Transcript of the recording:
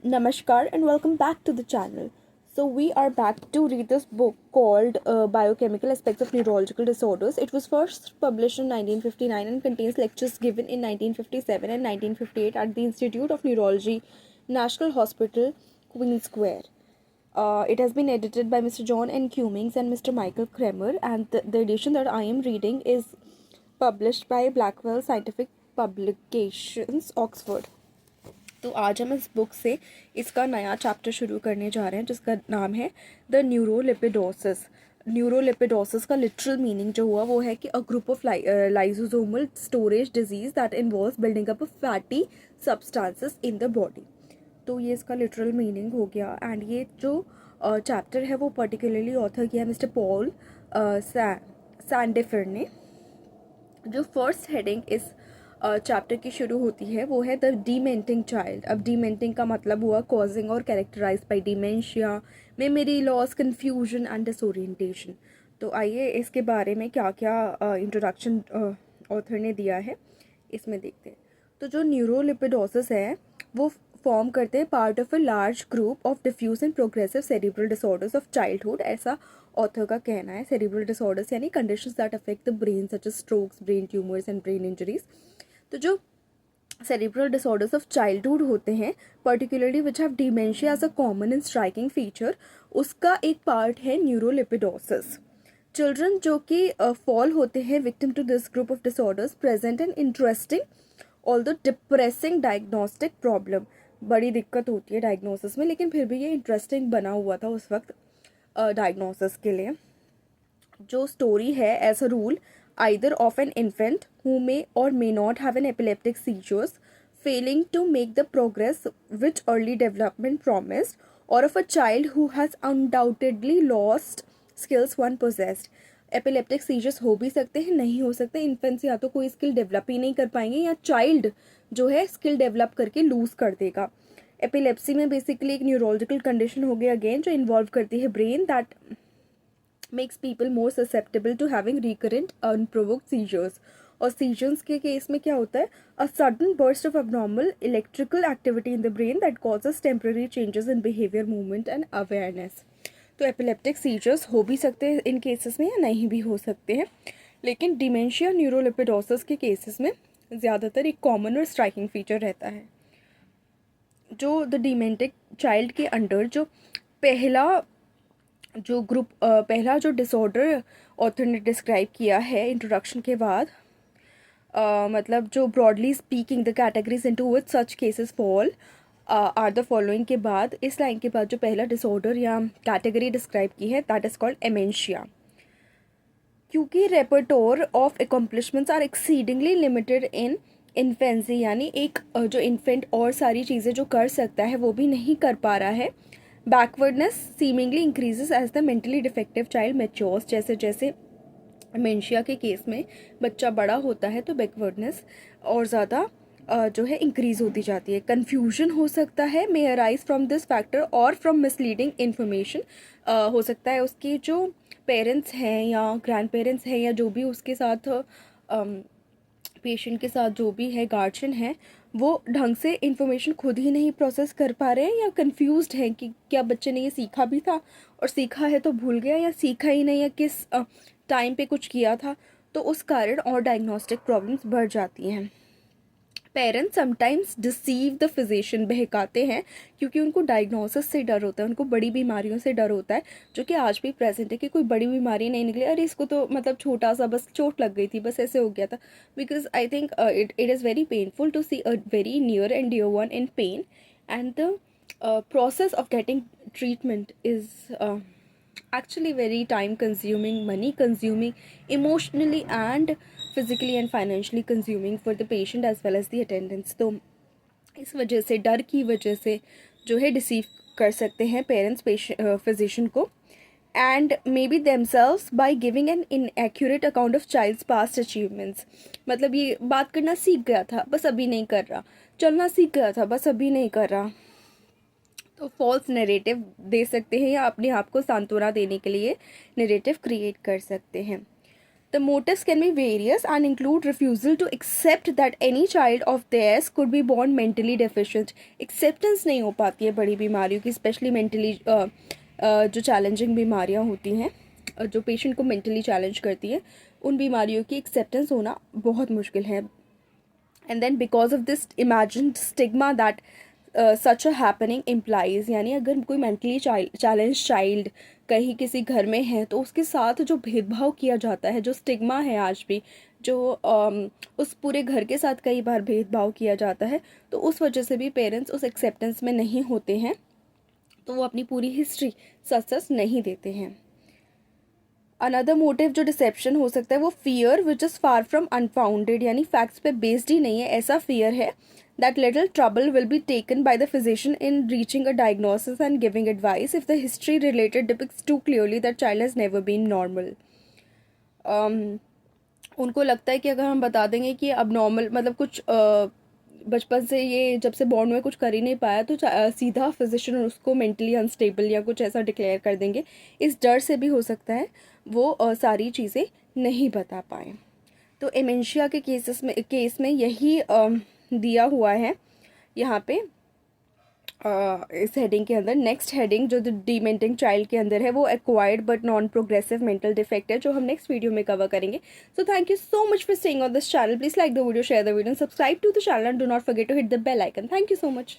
Namaskar and welcome back to the channel. So we are back to read this book called Biochemical Aspects of Neurological Disorders. It was first published in 1959 and contains lectures given in 1957 and 1958 at the Institute of Neurology, National Hospital, Queen Square. It has been edited by Mr. John N. Cummings and Mr. Michael Kremer, and the edition that I am reading is published by Blackwell Scientific Publications, Oxford. तो आज हम इस book से इसका नया chapter शुरू करने जा रहे हैं जिसका नाम है द न्यूरोलिपिडोसिस। न्यूरोलिपिडोसिस का लिटरल मीनिंग जो हुआ वो है कि a group of lysosomal storage disease that involves building up fatty substances in the body. तो ये इसका लिटरल मीनिंग हो गया। एंड ये जो चैप्टर है वो पर्टिकुलरली ऑथर किया है मिस्टर पॉल सैंडेफर ने। जो फर्स्ट हेडिंग इस चैप्टर की शुरू होती है वो है द डीमेंटिंग चाइल्ड। अब डीमेंटिंग का मतलब हुआ कॉजिंग और characterize by dementia, memory loss, confusion and disorientation. तो आइए इसके बारे में क्या क्या इंट्रोडक्शन ऑथर ने दिया है इसमें देखते हैं। तो जो न्यूरोलिपिडोसिस है वो फॉर्म करते हैं part of a large group of diffuse and progressive cerebral disorders of childhood, ऐसा ऑथर का कहना है। सेरिब्रल डिसऑर्डर्स यानी conditions that affect the brain such as strokes, brain tumours and brain injuries. तो जो सेरिब्रल डिसऑर्डर्स ऑफ चाइल्डहुड होते हैं particularly which have dementia as a common and striking feature, उसका एक पार्ट है न्यूरोलिपिडोसिस। चिल्ड्रन जो कि फॉल होते हैं victim to this group of disorders present an interesting although depressing diagnostic problem. बड़ी दिक्कत होती है डायग्नोसिस में, लेकिन फिर भी ये इंटरेस्टिंग बना हुआ था उस वक्त डायग्नोसिस के लिए। जो स्टोरी है as a rule either of an infant who may or may not have an epileptic seizures, failing to make the progress which early development promised, or of a child who has undoubtedly lost skills one possessed. Epileptic seizures हो भी सकते हैं, नहीं हो सकते। Infants या तो कोई स्किल डेवलप ही नहीं कर पाएंगे या चाइल्ड जो है स्किल डेवलप करके लूज कर देगा। एपिलेप्सी में बेसिकली एक न्यूरोलॉजिकल कंडीशन हो गया अगेन जो इन्वॉल्व करती है brain that makes people more susceptible to having recurrent unprovoked seizures. और seizures के केस में क्या होता है, a sudden burst of abnormal electrical activity in the brain that causes temporary changes in behavior, movement and awareness. तो epileptic seizures हो भी सकते हैं इन केसेस में या नहीं भी हो सकते हैं, लेकिन डिमेंशिया न्यूरोलिपिडोसिस के केसेस में ज़्यादातर एक कॉमन और स्ट्राइकिंग फीचर रहता है। जो द डिमेंटिक चाइल्ड के अंडर जो पहला जो डिसऑर्डर ऑथर ने डिस्क्राइब किया है इंट्रोडक्शन के बाद, मतलब जो broadly speaking the categories into which such cases fall are the following के बाद, इस लाइन के बाद जो पहला डिसऑर्डर या कैटेगरी डिस्क्राइब की है दैट इज कॉल्ड एमेंशिया। क्योंकि repertoire of accomplishments are exceedingly limited in infancy, यानी एक जो इन्फेंट और सारी चीज़ें जो कर सकता है वो भी नहीं कर पा रहा है। Backwardness seemingly increases as the mentally defective child matures. जैसे जैसे मेंशिया के केस में बच्चा बड़ा होता है तो बैकवर्डनेस और ज़्यादा जो है इंक्रीज होती जाती है। कन्फ्यूजन हो सकता है, may arise from this factor और फ्रॉम मिसलीडिंग इन्फॉर्मेशन। हो सकता है उसके जो पेरेंट्स हैं या ग्रैंड पेरेंट्स हैं या जो भी उसके साथ पेशेंट के साथ जो भी है गार्जियन है वो ढंग से इन्फॉर्मेशन खुद ही नहीं प्रोसेस कर पा रहे हैं या कंफ्यूज्ड हैं कि क्या बच्चे ने ये सीखा भी था और सीखा है तो भूल गया, या सीखा ही नहीं या किस टाइम पे कुछ किया था। तो उस कारण और डायग्नोस्टिक प्रॉब्लम्स बढ़ जाती हैं। Parents sometimes deceive the physician, बहकाते हैं क्योंकि उनको डायग्नोसिस से डर होता है, उनको बड़ी बीमारियों से डर होता है जो कि आज भी प्रेजेंट है कि कोई बड़ी बीमारी नहीं निकली, अरे इसको तो मतलब छोटा सा बस चोट लग गई थी, बस ऐसे हो गया था। Because I think it is very painful to see a very near and dear one in pain, and the process of getting treatment is actually very time consuming, money consuming, emotionally and physically and financially consuming for the patient as well as the attendants. तो इस वजह से, डर की वजह से जो है डिसीव कर सकते हैं पेरेंट्स फिजिशियन को, and maybe themselves by giving an inaccurate account of child's past achievements. मतलब ये बात करना सीख गया था बस अभी नहीं कर रहा, चलना सीख गया था बस अभी नहीं कर रहा, तो फॉल्स नरेटिव दे सकते हैं या अपने आप को सांत्वना देने के लिए नरेटिव क्रिएट कर सकते हैं। The motives can be various and include refusal to accept that any child of theirs could be born mentally deficient. Acceptance नहीं हो पाती है बड़ी बीमारियों की, स्पेशली मेंटली जो चैलेंजिंग बीमारियां होती हैं, जो पेशेंट को मेंटली चैलेंज करती है, उन बीमारियों की एक्सेप्टेंस होना बहुत मुश्किल है. And then because of this imagined stigma that such a happening implies, यानी अगर कोई मेंटली चैलेंज चाइल्ड कहीं किसी घर में है तो उसके साथ जो भेदभाव किया जाता है, जो स्टिग्मा है आज भी, जो उस पूरे घर के साथ कई बार भेदभाव किया जाता है, तो उस वजह से भी पेरेंट्स उस एक्सेप्टेंस में नहीं होते हैं, तो वो अपनी पूरी हिस्ट्री सच नहीं देते हैं. अनदर मोटिव जो डिसेप्शन हो सकता है वो fear which is far from unfounded, यानी फैक्ट्स पे बेस्ड ही नहीं है. ऐसा फियर है that little trouble will be taken by the physician in reaching a diagnosis and giving advice if the history related depicts too clearly that child has never been normal. उनको लगता है कि अगर हम बता देंगे कि अब नॉर्मल मतलब कुछ बचपन से ये जब से बॉर्न में कुछ कर ही नहीं पाया, तो सीधा फिजिशियन उसको मेंटली अनस्टेबल या कुछ ऐसा डिक्लेयर कर देंगे. इस डर से भी हो सकता है वो सारी चीज़ें नहीं बता पाएँ. तो एमेंशिया के केस में यही दिया हुआ है यहाँ पे इस हेडिंग के अंदर. नेक्स्ट हेडिंग जो डीमेंटिंग चाइल्ड के अंदर है वो acquired but non progressive mental defect है, जो हम नेक्स्ट वीडियो में कवर करेंगे. So thank you so much for staying on this channel. Please like the video, share the video, subscribe to the channel and do not forget to hit the bell icon. Thank you so much.